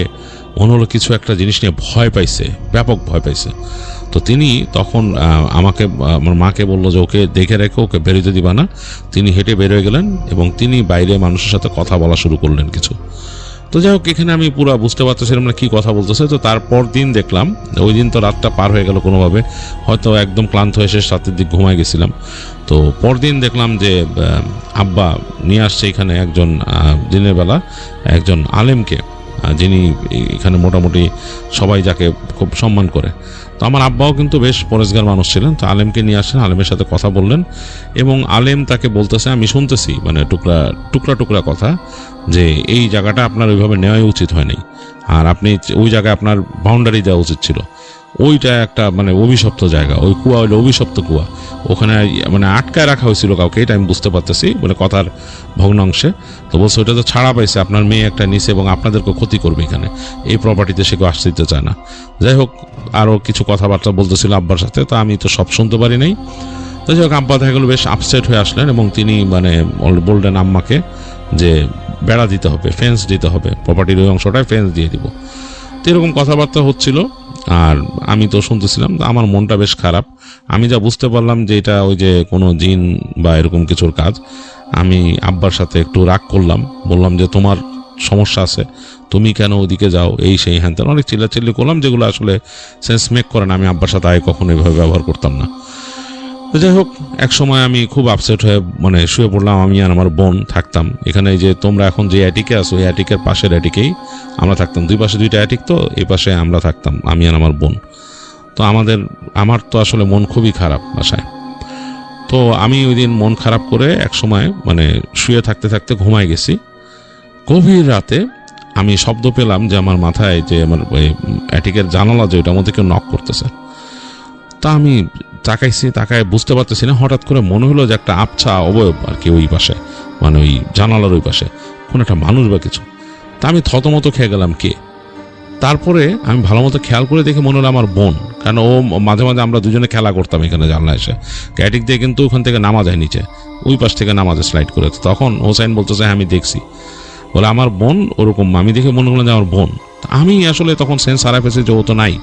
মনে হলো কিছু একটা জিনিস নিয়ে ভয় পাইছে, ব্যাপক ভয় পাইছে। তো তিনি তখন আমাকে আমার মাকে বললো যে ওকে দেখে রেখো, ওকে বেরোতে দিবা না। তিনি হেঁটে বেরোয় গেলেন এবং তিনি বাইরে মানুষের সাথে কথা বলা শুরু করলেন কিছু। তো যাই হোক, এখানে আমি পুরো বুঝতে পারতেছিলাম না কি কথা বলতেছে। তো তারপর দিন দেখলাম, ওই দিন তো রাতটা পার হয়ে গেল কোনোভাবে, হয়তো একদম ক্লান্ত হয়ে শেষ রাতের দিক ঘুমায় গেছিলাম। তো পরদিন দেখলাম যে আব্বা নিয়ে আসছে এখানে একজন দিনের বেলা একজন আলেমকে, যিনি এখানে মোটামুটি সবাই যাকে খুব সম্মান করে। তো আমার আব্বাও কিন্তু বেশ পরেশগার মানুষ ছিলেন। তো আলেমকে নিয়ে আসেন, আলেমের সাথে কথা বললেন এবং আলেম তাকে বলতেছে, আমি শুনতেছি মানে টুকরা টুকরা টুকরা কথা, যে এই জায়গাটা আপনার ওইভাবে নেওয়াই উচিত হয়নি, আর আপনি ওই জায়গায় আপনার বাউন্ডারি দেওয়া উচিত ছিল। ওইটা একটা মানে অভিশপ্ত জায়গা, ওই কুয়া হইলো অভিশপ্ত কুয়া, ওখানে মানে আটকায় রাখা হয়েছিল কাউকে, এটা আমি বুঝতে পারতেছি মানে কথার ভগ্নাংশে। তো বলছে ওইটা তো ছাড়া পাইছে, আপনার মেয়ে একটা নিচে এবং আপনাদেরকে ক্ষতি করবে এখানে, এই প্রপার্টিতে সে কেউ আসতে দিতে চায় না। যাই হোক, আরও কিছু কথাবার্তা বলতেছিল আব্বার সাথে, তো আমি তো সব শুনতে পারি নাই। তো যাই হোক, আব্বা দেখা গেলো বেশ আপসেট হয়ে আসলেন এবং তিনি মানে বললেন আম্মাকে যে বেড়া দিতে হবে, ফেন্স দিতে হবে, প্রপার্টির ওই অংশটায় ফেন্স দিয়ে দিব। তো এরকম কথাবার্তা হচ্ছিল আর আমি তো শুনতেছিলাম। আমার মনটা বেশ খারাপ। আমি যা বুঝতে পারলাম যে এটা ওই যে কোনো জিন বা এরকম কিছুর কাজ। আমি আব্বার সাথে একটু রাগ করলাম, বললাম যে তোমার সমস্যা আছে, তুমি কেন ওদিকে যাও, এই সেই হ্যান তেন অনেক চিল্লাচিল্লি করলাম, যেগুলো আসলে সেন্স মেক করে না। আমি আব্বার সাথে আগে কখনো এভাবে ব্যবহার করতাম না। তো যাই হোক, এক সময় আমি খুব আপসেট হয়ে মানে শুয়ে পড়লাম। আমি আর আমার বোন থাকতাম এখানে, যে তোমরা এখন যে অ্যাটিকে আসো এই অ্যাটিকের পাশের অ্যাটিকেই আমরা থাকতাম। দুই পাশে দুইটা অ্যাটিক, তো এই পাশে আমরা থাকতাম, আমি আর আমার বোন। তো আমার তো আসলে মন খুবই খারাপ বাসায়। তো আমি ওই দিন মন খারাপ করে এক সময় মানে শুয়ে থাকতে থাকতে ঘুমায় গেছি। গভীর রাতে আমি শব্দ পেলাম যে আমার মাথায় যে আমার ওই অ্যাটিকের জানালা যে ওইটার মধ্যে কেউ নক করতেছে। তা আমি তাকায় বুঝতে পারতেছি না, হঠাৎ করে মনে হলো যে একটা আবছা অবয়ব আর কি ওই পাশে, মানে ওই জানালার ওই পাশে কোন একটা মানুষ বা কিছু। তা আমি থতমত খেয়ে গেলাম কে। তারপরে আমি ভালো মতো খেয়াল করে দেখে মনে হলো আমার বোন, কারণ ও মাঝে মাঝে আমরা দুজনে খেলা করতাম এখানে জানলা এসে, ক্যাটিক দিয়ে কিন্তু ওখান থেকে নামা যায় নিচে, ওই পাশ থেকে নামা যায় স্লাইড করে। তখন হোসাইন বলতেছে আমি দেখছি, বলে আমার বোন ওরকম। আমি দেখে মনে করলাম যে আমার বোন। আমি আসলে তখন সেন্স হারাই ফেলেছি যে ও তো নাই,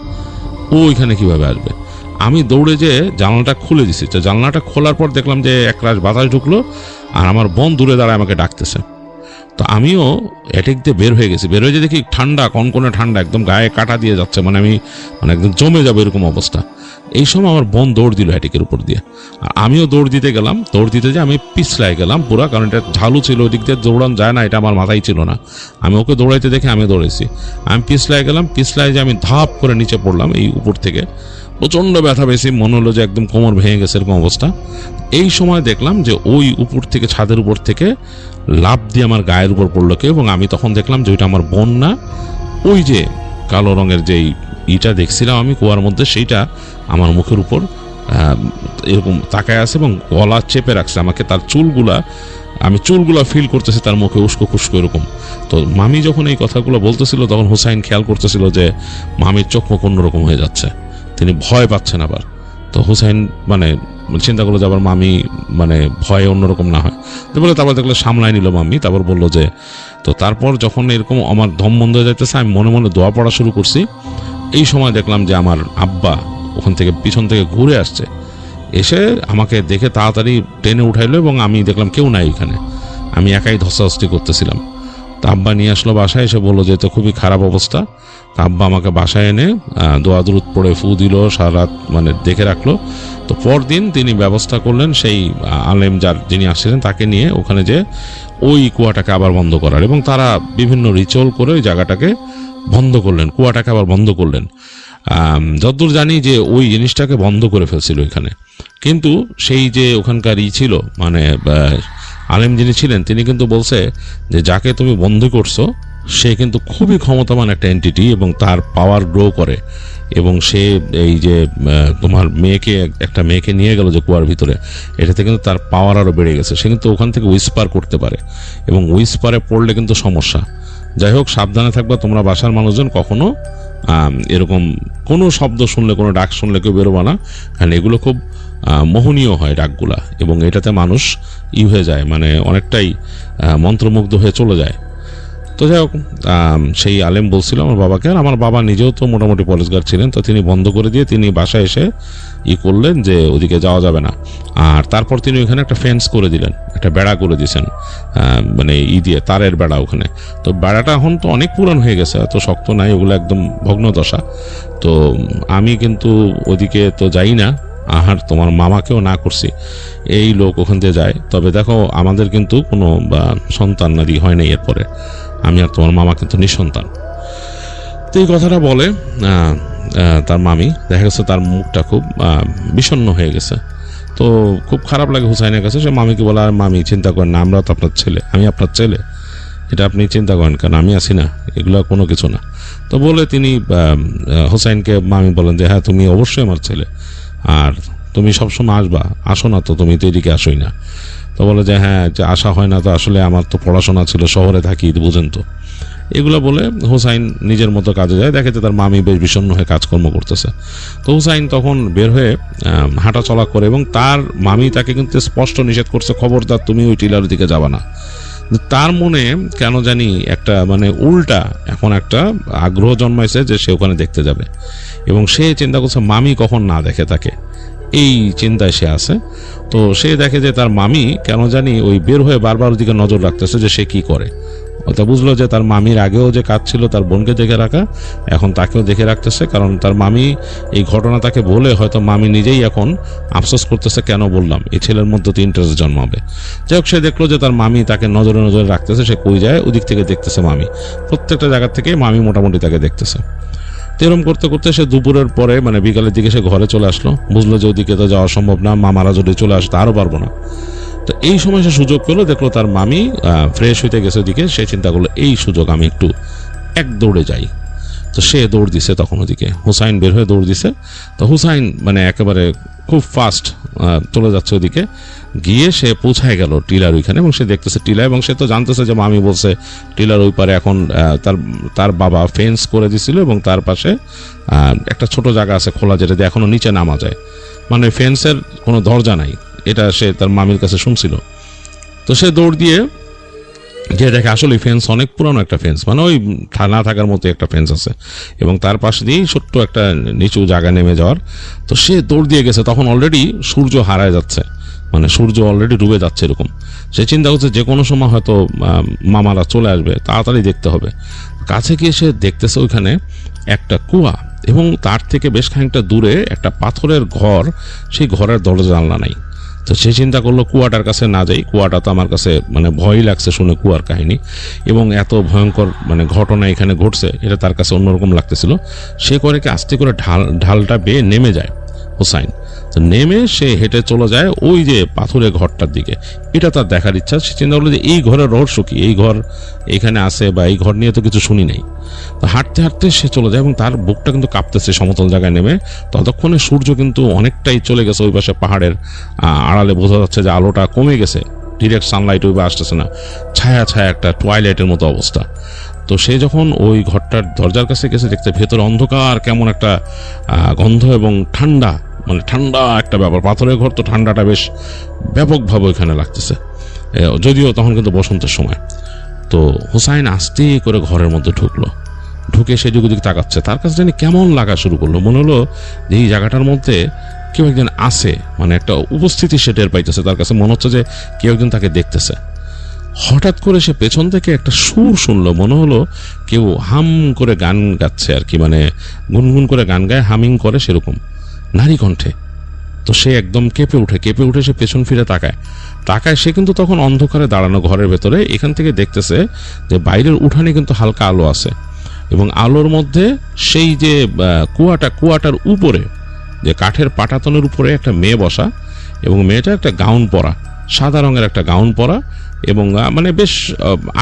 ও ওইখানে কিভাবে আসবে। আমি দৌড়ে যে জানলাটা খুলে দিছি। তো জানলাটা খোলার পর দেখলাম যে একরাশ বাতাস ঢুকলো আর আমার বোন দূরে দাঁড়ায় আমাকে ডাকতেছে। তো আমিও অ্যাটেক দিয়ে বের হয়ে গেছি। বের হয়ে যে দেখি ঠান্ডা, কনকনে ঠান্ডা, একদম গায়ে কাটা দিয়ে যাচ্ছে, মানে আমি মানে একদম জমে যাবো এরকম অবস্থা। এই সময় আমার বোন দৌড় দিল অ্যাটেকের উপর দিয়ে, আর আমিও দৌড় দিতে গেলাম। দৌড় দিতে যে আমি পিছলাই গেলাম পুরা, কারণ এটা ঝালু ছিল, ওই দিক দিয়ে দৌড়ানো যায় না, এটা আমার মাথায় ছিল না। আমি ওকে দৌড়াইতে দেখে আমি দৌড়েছি। আমি পিছলাই গেলাম, পিছলাই যে আমি ধাপ করে নিচে পড়লাম এই উপর থেকে। প্রচণ্ড ব্যথা পেয়েছি, মনে হলো যে একদম কোমর ভেঙে গেছে এরকম অবস্থা। এই সময় দেখলাম যে ওই উপর থেকে, ছাদের উপর থেকে লাফ দিয়ে আমার গায়ের উপর পড়লো কেউ, এবং আমি তখন দেখলাম যে ওইটা আমার বোন না, ওই যে কালো রঙের যেই ইটা দেখছিলাম আমি কুয়ার মধ্যে, সেইটা আমার মুখের উপর এরকম তাকায় আছে এবং গলা চেপে রাখছে আমাকে। তার আমি চুলগুলা ফিল করতেছি তার মুখে উস্কো খুস্কো এরকম। তো মামি যখন এই কথাগুলো বলতেছিল তখন হুসাইন খেয়াল করতেছিল যে মামির চোখ মুখ অন্যরকম হয়ে যাচ্ছে, তিনি ভয় পাচ্ছেন আবার। তো হুসাইন মানে চিন্তা করলো যে আবার মামি মানে ভয়ে অন্যরকম না হয়, তো বলে তারপর দেখলো সামলায় নিল মামি। তারপর বললো যে, তো তারপর যখন এরকম আমার দম বন্ধ হয়ে যাইতেছে আমি মনে মনে দোয়া পড়া শুরু করছি। এই সময় দেখলাম যে আমার আব্বা ওখান থেকে পিছন থেকে ঘুরে আসছে, এসে আমাকে দেখে তাড়াতাড়ি টেনে উঠাইলো এবং আমি দেখলাম কেউ নাই এখানে, আমি একাই ধস্তাধস্তি করতেছিলাম। তা আব্বা নিয়ে আসলো বাসায়, এসে বললো যে তো খুবই খারাপ অবস্থা। তা আব্বা আমাকে বাসায় এনে দোয়া দুরুদ পড়ে ফু দিল, সারা রাত মানে দেখে রাখলো। তো পরদিন তিনি ব্যবস্থা করলেন সেই আলেম যিনি আসছিলেন তাকে নিয়ে ওখানে যে ওই কুয়াটাকে আবার বন্ধ করার, এবং তারা বিভিন্ন রিচুয়াল করে ওই জায়গাটাকে বন্ধ করলেন, কুয়াটাকে আবার বন্ধ করলেন। যতদূর জানি যে ওই জিনিসটাকে বন্ধ করে ফেলছিল এখানে, কিন্তু সেই যে ওখানকার ছিল মানে আলেম যিনি ছিলেন তিনি কিন্তু বলছে যে যাকে তুমি বন্ধ করছো সে কিন্তু খুবই ক্ষমতাবান একটা এন্টিটি এবং তার পাওয়ার গ্রো করে, এবং সে এই যে তোমার একটা মেয়েকে নিয়ে গেল যে কুয়ার ভিতরে, এটাতে কিন্তু তার পাওয়ার আরও বেড়ে গেছে। সে কিন্তু ওখান থেকে উইসপার করতে পারে এবং উইসপারে পড়লে কিন্তু সমস্যা। যাই হোক, সাবধানে থাকবা তোমরা, বাসার মানুষজন কখনো এরকম কোনো শব্দ শুনলে, কোনো ডাক শুনলে কেউ বেরোবা না, কারণ এগুলো খুব মোহনীয় হয় ডাকগুলা, এবং এটাতে মানুষ হয়ে যায়, মানে অনেকটাই মন্ত্রমুগ্ধ হয়ে চলে যায়। তো যাই হোক, সেই আলেম বলছিল আমার বাবাকে, আর আমার বাবা নিজেও তো মোটামুটি পরেশগার ছিলেন, তো তিনি বন্ধ করে দিয়ে তিনি বাসায় এসে করলেন যে ওদিকে যাওয়া যাবে না। আর তারপর তিনি ওইখানে একটা ফেন্স করে দিলেন, একটা বেড়া করে দিয়েছেন, মানে দিয়ে তারের বেড়া ওখানে। তো বেড়াটা এখন তো অনেক পুরান হয়ে গেছে, এত শক্ত নাই, ওগুলো একদম ভগ্নদশা। তো আমি কিন্তু ওদিকে তো যাই না, আর তোমার মামাকেও না করছি, এই লোক ওখান দিয়ে যায়। তবে দেখো, আমাদের কিন্তু কোনো সন্তান নারী হয় নাই এরপরে, আমি আর তোমার মামা কিন্তু নিঃসন্তান। তো এই কথাটা বলে তার মামি, দেখা গেছে তার মুখটা খুব বিষণ্ণ হয়ে গেছে। তো খুব খারাপ লাগে হুসাইনের কাছে। সে মামিকে বলে, আর মামি চিন্তা করেন না, আমরা তো আপনার ছেলে, আমি আপনার ছেলে, এটা আপনি চিন্তা করেন কেন, আমি আছি না, এগুলো কোনো কিছু না। তো বলে তিনি হুসাইনকে মামি বলেন যে হ্যাঁ, তুমি অবশ্যই আমার ছেলে, আর তুমি সবসময় আসবা, আসো না তো, তুমি তো এদিকে আসোই না। তো বলে যে হ্যাঁ, যে আসা হয় না, তো আসলে আমার তো পড়াশোনা ছিল, শহরে থাকি, বুঝেন তো। এগুলো বলে হুসাইন নিজের মতো কাজে যায়। দেখে যে তার মামি বেশ বিষণ্ণ হয়ে কাজকর্ম করতেছে। তো হুসাইন তখন বের হয়ে হাঁটা চলা করে, এবং তার মামি তাকে কিন্তু স্পষ্ট নিষেধ করছে, খবরদার তুমি ওই টিলার দিকে যাবা না। তার মনে কেন জানি একটা মানে উল্টা এখন একটা আগ্রহ জন্মাইছে যে সে ওখানে দেখতে যাবে, এবং সে চিন্তা করছে মামি কখন না দেখে তাকে, এই চিন্তায় সে আছে। তো সে দেখে যে তার মামি কেন জানি ওই বের হয়ে বারবার ওদিকে নজর রাখতেছে যে সে কি করে। তো বুঝলো যে তার মামির আগেও যে কাজ ছিল তার বোনকে দেখে রাখা, এখন তাকেও দেখে রাখতেছে, কারণ তার মামি এই ঘটনা তাকে বলে হয়তো মামি নিজেই এখন আফসোস করতেছে কেন বললাম, এই ছেলের মধ্যে তো ইন্টারেস্ট জন্মাবে। যাই হোক, সে দেখলো যে তার মামি তাকে নজরে নজরে রাখতেছে, সে কই যায় ওদিক থেকে দেখতেছে মামি, প্রত্যেকটা জায়গা থেকে মামি মোটামুটি তাকে দেখতেছে। এরম করতে করতে সে দুপুরের পরে মানে বিকালের দিকে সে ঘরে চলে আসলো, বুঝলো যে ওদিকে তো যাওয়া সম্ভব না, মামারা যদি চলে আসে আরও পারবো না। তো এই সময় সে সুযোগ পেলো, দেখলো তার মামি ফ্রেশ হইতে গেছে ওদিকে, সে চিন্তা করলো এই সুযোগ আমি একটু এক দৌড়ে যাই। তো সে দৌড় দিছে, তখন ওদিকে হুসাইন বের হয়ে দৌড় দিছে। তো হুসাইন মানে একেবারে খুব ফাস্ট চলে যাচ্ছে ওদিকে, গিয়ে সে পৌঁছায় গেল টিলার ওইখানে, এবং সে দেখতেছে টিলা, এবং সে তো জানতেছে যে মামি বলছে টিলার ওই পারে এখন তার বাবা ফেন্স করে দিছিল, এবং তার পাশে একটা ছোট জায়গা আছে খোলা, যেটা দিয়ে এখনো নিচে নামা যায়, মানে ফেন্সের কোনো দরজা নাই, এটা সে তার মামির কাছে শুনছিল। তো সে দৌড় দিয়ে গিয়ে দেখে আসলে ফেন্স অনেক পুরানো একটা ফেন্স, মানে ওই না থাকার মতো একটা ফেন্স আছে, এবং তার পাশে দিয়েই ছোট্ট একটা নিচু জায়গা নেমে যাওয়ার। তো সে দৌড় দিয়ে গেছে, তখন অলরেডি সূর্য হারায় যাচ্ছে, মানে সূর্য অলরেডি ডুবে যাচ্ছে এরকম। সে চিন্তা করছে যে কোনো সময় হয়তো মামারা চলে আসবে, তাড়াতাড়ি দেখতে হবে। কাছে গিয়ে সে দেখতেছে ওইখানে একটা কুয়া, এবং তার থেকে বেশ খানিকটা দূরে একটা পাথরের ঘর, সেই ঘরের দরজা জানলা নাই। তো সে চিন্তা করলো কুয়াটার কাছে না যাই, কুয়াটা তো আমার কাছে মানে ভয়ই লাগছে শুনে কুয়ার কাহিনী, এবং এত ভয়ঙ্কর মানে ঘটনা এখানে ঘটছে, এটা তার কাছে অন্যরকম লাগতেছিল। সে করে কি আস্তে করে ঢালটা বেয়ে নেমে যায় হুসাইন। তো নেমে সে হেঁটে চলে যায় ওই যে পাথরের ঘরটার দিকে, এটা তার দেখার ইচ্ছা। সে চিন্তা করলো যে এই ঘরের রহস্য কি, এই ঘর এখানে আছে বা এই ঘর নিয়ে তো কিছু শুনি নাই। তো হাঁটতে হাঁটতে সে চলে যায়, এবং তার বুকটা কিন্তু কাঁপতেছে সমতল জায়গায় নেমে। ততক্ষণে সূর্য কিন্তু অনেকটাই চলে গেছে, ওই পাশে পাহাড়ের আড়ালে বোঝা যাচ্ছে যে আলোটা কমে গেছে, ডিরেক্ট সানলাইট ওই আসতেছে না, ছায়া ছায়া একটা টুয়াইলাইটের মতো অবস্থা। তো সে যখন ওই ঘরটার দরজার কাছে গেছে, দেখতে ভেতরে অন্ধকার, কেমন একটা গন্ধ এবং ঠান্ডা, মানে ঠান্ডা একটা ব্যাপার। পাথরের ঘর তো ঠান্ডাটা বেশ ব্যাপকভাবে ওইখানে লাগতেছে, যদিও তখন কিন্তু বসন্তের সময়। তো হুসাইন আস্তে করে ঘরের মধ্যে ঢুকলো, ঢুকে সে দিকে তাকাচ্ছে, তার কাছে জানি কেমন লাগা শুরু করলো, মনে হলো যে এই জায়গাটার মধ্যে কেউ একজন আছে, মানে একটা উপস্থিতি সে টের পাইতেছে, তার কাছে মনে হচ্ছে যে কেউ একজন তাকে দেখতেছে। হঠাৎ করে সে পেছন থেকে একটা সুর শুনলো, মনে হলো কেউ হাম করে গান গাচ্ছে আর কি, মানে গুনগুন করে গান গায়, হামিং করে সেরকম, নারী কণ্ঠে। তো সে একদম কেঁপে উঠে সে পেছন ফিরে তাকায়। সে কিন্তু তখন অন্ধকারে দাঁড়ানো ঘরের ভেতরে, এখান থেকে দেখতেছে যে বাইরের উঠানে কিন্তু হালকা আলো আছে, এবং আলোর মধ্যে সেই যে কুয়াটার উপরে যে কাঠের পাটাতনের উপরে একটা মেয়ে বসা, এবং মেয়েটা একটা গাউন পরা, সাদা রঙের একটা গাউন পরা, এবং মানে বেশ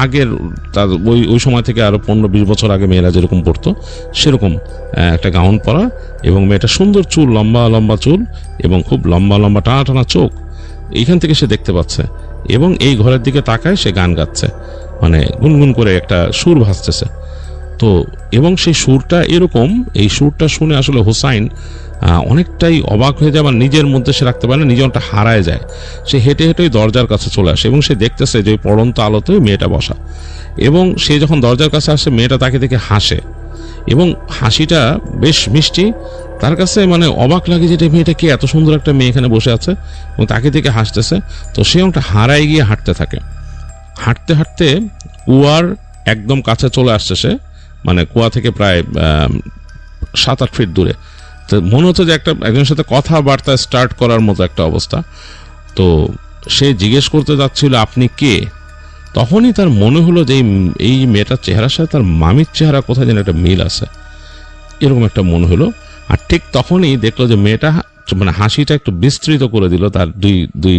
আগের তার ওই সময় থেকে আরো 15-20 বছর আগে মেয়েরা যেরকম পড়তো সেরকম একটা গাউন পরা, এবং মেয়েটা সুন্দর চুল, লম্বা লম্বা চুল, এবং খুব লম্বা লম্বা টানা টানা চোখ, এইখান থেকে সে দেখতে পাচ্ছে। এবং এই ঘরের দিকে তাকায় সে গান গাচ্ছে, মানে গুনগুন করে একটা সুর ভাসতেছে। তো এবং সেই সুরটা এরকম, এই সুরটা শুনে আসলে হুসাইন অনেকটাই অবাক হয়ে যায়, বা নিজের মধ্যে সে রাখতে পারে না, নিজে অনেকটা হারায় যায়। সে হেঁটে হেঁটে ওই দরজার কাছে চলে আসে এবং সে দেখতেছে যে ওই পড়ন্ত আলোতে মেয়েটা বসা, এবং সে যখন দরজার কাছে আসে মেয়েটা তাকে দেখে হাসে এবং হাসিটা বেশ মিষ্টি। তার কাছে মানে অবাক লাগে যে মেয়েটা কি, এত সুন্দর একটা মেয়ে এখানে বসে আছে এবং তাকে দেখে হাসতেছে। তো সে অনেকটা হারায় গিয়ে হাঁটতে থাকে। হাঁটতে হাঁটতে কুয়ার একদম কাছে চলে আসছে সে, মানে কুয়া থেকে প্রায় 7-8 ফিট দূরে। তো মনে হচ্ছে যে একজনের সাথে কথাবার্তা স্টার্ট করার মতো একটা অবস্থা। তো সে জিজ্ঞেস করতে যাচ্ছিল আপনি কে। তখনই তার মনে হলো যে এই মেয়েটার চেহারার সাথে তার মামির চেহারা কোথায় যেন একটা মিল আছে, এরকম একটা মনে হলো। আর ঠিক তখনই দেখলো যে মেয়েটা মানে হাসিটা একটু বিস্তৃত করে দিল, তার দুই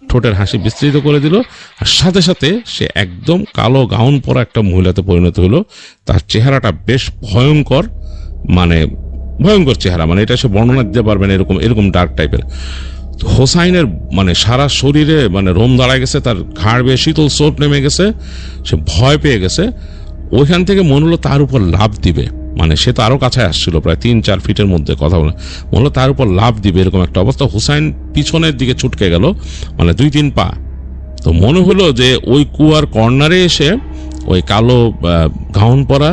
ঠোঁটের হাসি বিস্তৃত করে দিল, আর সাথে সাথে সে একদম কালো গাউন পরা একটা মহিলাতে পরিণত হলো। তার চেহারাটা বেশ ভয়ঙ্কর, মানে ভয়ঙ্কর চেহারা, মানে এটা সে বর্ণনা দিতে পারবে না, এরকম এরকম ডার্ক টাইপের। হোসাইনের মানে সারা শরীরে মানে রোম দাঁড়ায় গেছে, তার ঘাড় বেয়ে শীতল স্রোত নেমে গেছে, সে ভয় পেয়ে গেছে। ওইখান থেকে মনে হলো তার উপর লাফ দিবে, মানে সে তো আরো কাছে আসছিল প্রায় 3-4 ফিটের মধ্যে, কথা বলে মনে হলো তার উপর লাফ দিবে, এরকম একটা অবস্থা। হুসাইন পিছনের দিকে ছুটকে গেল, মানে 2-3 পা। তো মনে হলো যে ওই কুয়ার কর্নারে এসে ওই কালো গাউন পরা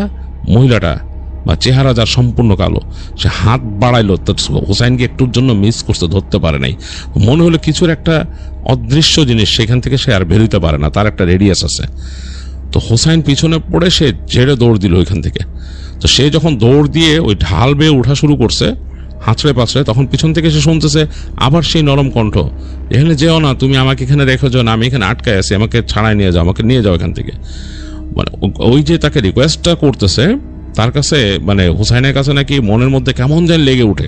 মহিলাটা বা চেহারা যার সম্পূর্ণ কালো, সে হাত বাড়াইলো, তো হুসাইনকে একটুর জন্য মিস করতে ধরতে পারে নাই। মনে হলো কিছুর একটা অদৃশ্য জিনিস, সেখান থেকে সে আর বেরোতে পারে না, তার একটা রেডিয়াস আছে। তো হুসাইন পিছনে পড়ে সে ঝেড়ে দৌড় দিল ওইখান থেকে। তো সে যখন দৌড় দিয়ে ওই ঢাল বেয়ে ওঠা শুরু করছে হাঁচড়ে পাঁচড়ে, তখন পিছন থেকে সে শুনতেছে আবার সেই নরম কণ্ঠ, এখানে যেও না, তুমি আমাকে এখানে রেখে যাও না, আমি এখানে আটকায় আছি, আমাকে ছাড়াই নিয়ে যাও, আমাকে নিয়ে যাও এখান থেকে। মানে ওই যে তাকে রিকোয়েস্টটা করতেছে, তার কাছে মানে হুসাইনের কাছে নাকি মনের মধ্যে কেমন যেন লেগে উঠে,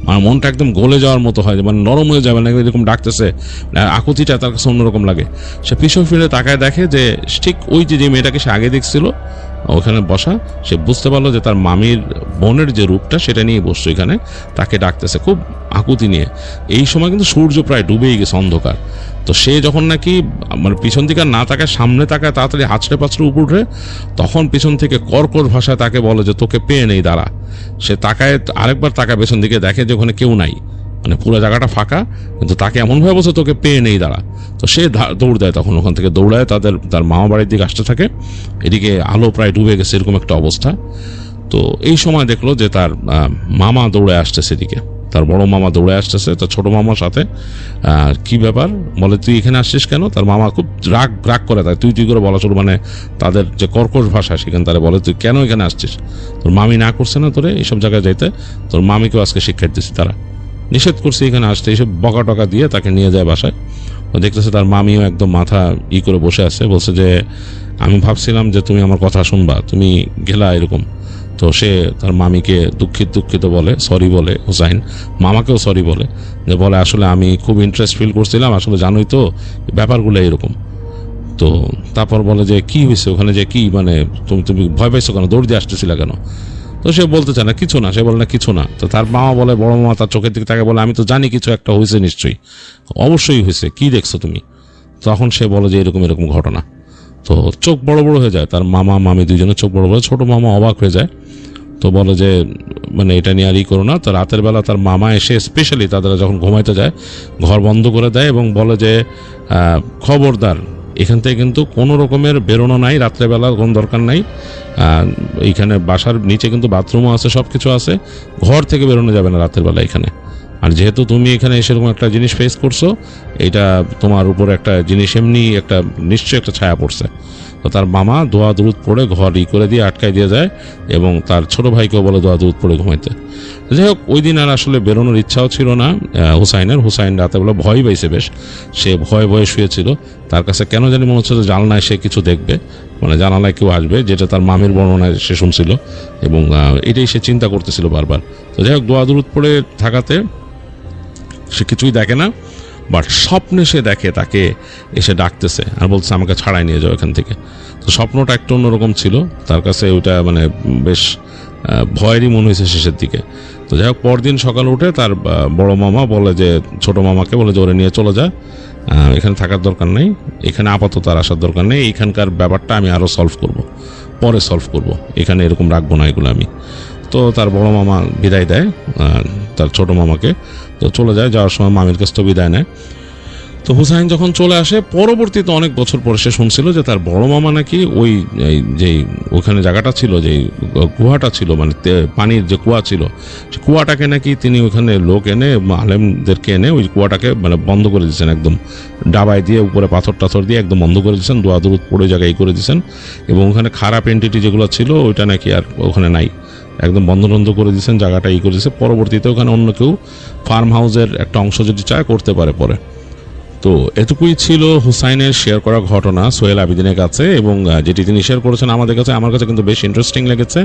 মানে মনটা একদম গলে যাওয়ার মতো হয়, মানে নরম হয়ে যাবে না, এরকম ডাকতেছে, আকুতিটা তার কাছে অন্যরকম লাগে। সে পিছন ফিরে তাকায় দেখে যে ঠিক ওই যে মেয়েটাকে সে আগে দেখছিল ওখানে বসা, সে বুঝতে পারলো যে তার মামির বোনের যে রূপটা সেটা নিয়ে বসছে এখানে, তাকে ডাকতেছে খুব আকুতি নিয়ে। এই সময় কিন্তু সূর্য প্রায় ডুবেই গেছে, অন্ধকার। তো সে যখন নাকি মানে পিছন দিকে না তাকায় সামনে তাকায়, তাড়াতাড়ি হাঁচড়ে পাঁচড়ে উপর উঠে, তখন পিছন থেকে কর্কশ ভাষায় তাকে বলে যে তোকে পেয়ে নেই, দাঁড়া। সে তাকায়, আরেকবার তাকায় পেছন দিকে, দেখে যে ওখানে কেউ নাই, মানে পুরো জায়গাটা ফাঁকা, কিন্তু তাকে এমনভাবে বলছে তোকে পেয়ে নেই, দাঁড়া। তো সে দৌড় দেয়, তখন ওখান থেকে দৌড়ায় তার মামা বাড়ির দিকে আসতে থাকে। এদিকে আলো প্রায় ডুবে গেছে, এরকম একটা অবস্থা। তো এই সময় দেখলো যে তার মামা দৌড়ে আসতেছে এদিকে, তার বড় মামা দৌড়ে আসতেছে তার ছোট মামার সাথে। কি ব্যাপার, বলে তুই এখানে আসছিস কেন? তার মামা খুব রাগ করে, তাই তুই করে বলা শুরু, মানে তাদের যে কর্কশ ভাষা সেখানে তারা বলে তুই কেন এখানে আসছিস, তোর মামি না করছে না তোরে এইসব জায়গায় যাইতে? তোর মামিকেও আজকে শিক্ষা দিতেছি, তারা নিষেধ করছে এখানে আসতে। এইসব বকা টকা দিয়ে তাকে নিয়ে যায় বাসায়। ও দেখতেছে তার মামিও একদম মাথা করে বসে আছে, বলছে যে আমি ভাবছিলাম যে তুমি আমার কথা শুনবা, তুমি গেলা এরকম। তো সে তার মামিকে দুঃখিত বলে, সরি বলে হুসাইন, মামাকেও সরি বলে, যে বলে আসলে আমি খুব ইন্টারেস্ট ফিল করছিলাম, আসলে জানোই তো ব্যাপারগুলো এরকম। তো তারপর বলে যে কি হয়েছে ওখানে, যে কি মানে তুমি ভয় পাইছো কেন, দৌড় দিয়ে আসতেছিলে কেন? তো সে বলতে চায় না কিছু না, সে বলে না কিছু না। তো তার মামা বলে, বড় মামা তার চোখের দিকে তাকে বলে আমি তো জানি কিছু একটা হয়েছে, নিশ্চয়ই অবশ্যই হয়েছে, কি দেখছো তুমি? তখন সে বলে যে এরকম এরকম ঘটনা। তো চোখ বড় বড় হয়ে যায় তার মামা মামি দুজনের, চোখ বড় বড়। ছোট মামা অবাক হয়ে যায়, তো বলে যে মানে এটা নিয়ে আর করো না। তো রাতের বেলা তার মামা এসে স্পেশালি তাদের যখন ঘুমাইতে যায় ঘর বন্ধ করে দেয় এবং বলে যে খবরদার, এখান থেকে কিন্তু কোনো রকমের বেরোনো নাই, রাত্রেবেলা কোনো দরকার নাই। এইখানে বাসার নিচে কিন্তু বাথরুমও আছে, সব কিছু আছে, ঘর থেকে বেরোনো যাবে না রাতের বেলা এখানে। আর যেহেতু তুমি এখানে সেরকম একটা জিনিস ফেস করছো, এটা তোমার উপর একটা জিনিস এমনি একটা নিশ্চয়ই একটা ছায়া পড়ছে। তো তার মামা দোয়া দুরুদ পড়ে ঘর করে দিয়ে আটকায় দিয়ে যায় এবং তার ছোট ভাইকেও বলে দোয়া দুরুদ পড়ে ঘুমাইতে। যাই হোক, ওই দিন আর আসলে বেরোনোর ইচ্ছাও ছিল না হুসাইন রাতে বেলা ভয় পাইছে বেশ, সে ভয়ে শুয়েছিল। তার কাছে কেন জানি মনে হচ্ছে যে জানলায় সে কিছু দেখবে, মানে জানালায় কেউ আসবে, যেটা তার মামির বর্ণনায় সে শুনছিল এবং এটাই সে চিন্তা করতেছিল বারবার। তো যাই হোক, দোয়া দুরুদ পড়ে থাকাতে সে কিছুই দেখে না, বাট স্বপ্নে সে দেখে তাকে এসে ডাকতেছে আর বলছে আমাকে ছাড়াই নিয়ে যাও এখান থেকে। তো স্বপ্নটা একটু অন্যরকম ছিল, তার কাছে ওইটা মানে বেশ ভয়েরই মনে হয়েছে শেষের দিকে। তো যাই হোক, পরদিন সকালে উঠে তার বড় মামা বলে যে ছোট মামাকে বলে যে ওরে নিয়ে চলে যা, এখানে থাকার দরকার নেই, এখানে আপাতত আর আসার দরকার নেই, এখানকার ব্যাপারটা আমি আরও সলভ করব। পরে সলভ করব, এখানে এরকম রাখবো না এগুলো আমি। তো তার বড় মামা বিদায় দেয় তার ছোট মামাকে, তো চলে যায়, যাওয়ার সময় মামির কাছ থেকে বিদায় নেয়। তো হুসাইন যখন চলে আসে, পরবর্তীতে অনেক বছর পরে সে শুনছিল যে তার বড় মামা নাকি ওই যেই ওখানে জায়গাটা ছিল, যেই কুয়াটা ছিল, মানে পানির যে কুয়া ছিল, সে কুয়াটাকে নাকি তিনি ওখানে লোক এনে, আলেমদেরকে এনে ওই কুয়াটাকে মানে বন্ধ করে দিয়েছেন, একদম ডাবায় দিয়ে উপরে পাথর টাথর দিয়ে একদম বন্ধ করে দিয়েছেন, দোয়া দরুদ পড়ে জায়গায় করে দিয়েছেন। এবং ওখানে খারাপ এন্টিটি যেগুলো ছিল ওইটা নাকি আর ওখানে নাই, একদম বন্ধ করে দিয়েছেন, জায়গাটা করে দিয়েছে। পরবর্তীতে ওখানে অন্য কেউ ফার্ম হাউসের একটা অংশ যদি চায় করতে পারে পরে। তো এটুকুই ছিল হুসাইনের শেয়ার করা ঘটনা সোহেল আবিদিনের কাছে, এবং যেটি তিনি শেয়ার করেছেন আমাদের কাছে, আমার কাছে কিন্তু বেশ ইন্টারেস্টিং লেগেছে।